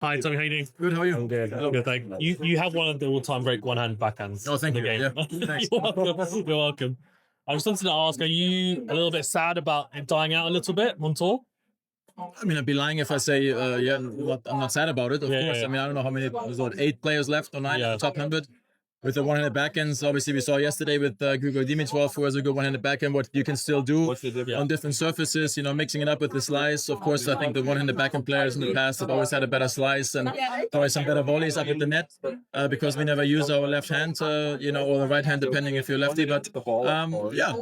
Hi, Tommy. How you doing? Good, how are you? I'm good. I'm good, thank you. You have one of the all-time great one-hand backhands. Oh, thank in you. the game. Yeah, thanks. You're welcome. You're welcome. I just wanted to ask: are you a little bit sad about it dying out a little bit on tour? I mean, I'd be lying if I say, I'm not sad about it, of course. Yeah. I mean, I don't know how many, there's what, 8 players left or 9 in Yeah. the top 100 with the one-handed backhands. Obviously, we saw yesterday with Grigor Dimitrov, who has a good one-handed backhand, what you can still do on different surfaces, mixing it up with the slice. Of course, I think the one-handed backhand players in the past have always had a better slice and probably some better volleys up at the net because we never use our left hand, or the right hand, depending if you're lefty. But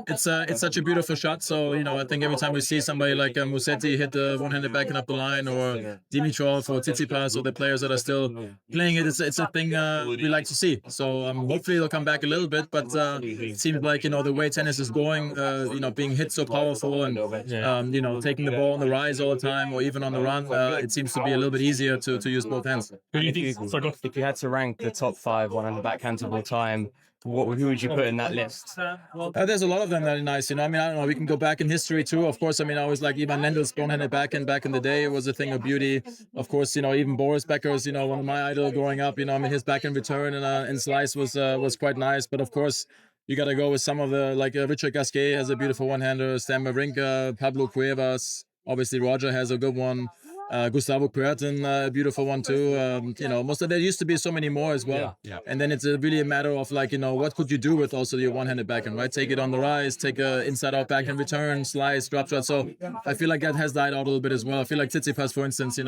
it's such a beautiful shot. So, I think every time we see somebody like Musetti hit the one-handed backhand up the line, or Dimitrov or Tsitsipas, or the players that are still playing it, it's a thing we like to see. So hopefully they'll come back a little bit, but it seems like the way tennis is going, being hit so powerful and taking the ball on the rise all the time or even on the run, it seems to be a little bit easier to use both hands. If you had to rank the top 5 one-handed backhands of all time, who would you put in that list? There's a lot of them that are nice. I mean, I don't know. We can go back in history too. Of course, I mean, I always like Ivan Lendel's one-handed backhand back in the day. It was a thing of beauty. Of course, even Boris Becker's, one of my idols growing up. I mean, his backhand return and slice was quite nice. But of course, you got to go with some of the, like Richard Gasquet has a beautiful one-hander. Stan Wawrinka, Pablo Cuevas. Obviously, Roger has a good one. Gustavo Kuerten, a beautiful one too. Most of there used to be so many more as well. Yeah. And then it's really a matter of what could you do with also your one-handed backhand, right? Take it on the rise, take a inside-out backhand return, slice, drop shot. So I feel like that has died out a little bit as well. I feel like Tsitsipas, for instance,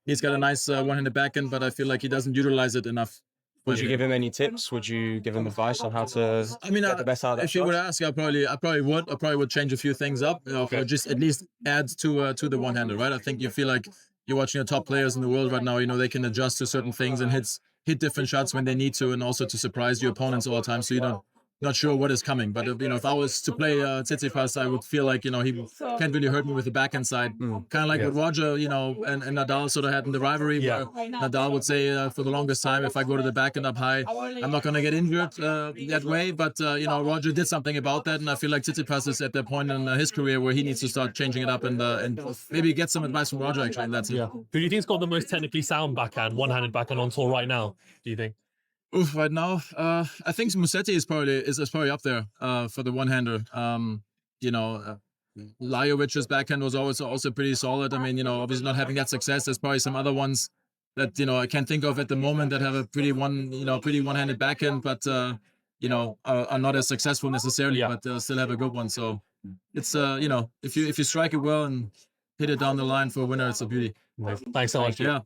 he's got a nice one-handed backhand, but I feel like he doesn't utilize it enough. Would you give him any tips? Would you give him advice on how to get the best out of that? If you would ask, I probably would change a few things up, or just at least add to the one-hander, right? I think you feel like you're watching the top players in the world right now. They can adjust to certain things and hit different shots when they need to, and also to surprise your opponents all the time. So you're not sure what is coming. But if I was to play Tsitsipas, I would feel like he can't really hurt me with the backhand side. Kind of like what Roger and Nadal sort of had in the rivalry, where Nadal would say for the longest time, if I go to the backhand up high, I'm not going to get injured that way. But Roger did something about that, and I feel like Tsitsipas is at that point in his career where he needs to start changing it up and maybe get some advice from Roger actually in that too. Yeah. Who do you think's got the most technically sound backhand, one-handed backhand on tour right now? Do you think? Right now, I think Musetti is probably up there for the one-hander. Lajovic's backhand was always also pretty solid. I mean, obviously not having that success. There's probably some other ones that I can't think of at the moment that have a pretty one-handed backhand, but are not as successful necessarily, but still have a good one. So it's if you strike it well and hit it down the line for a winner, it's a beauty. Thanks so much. Yeah.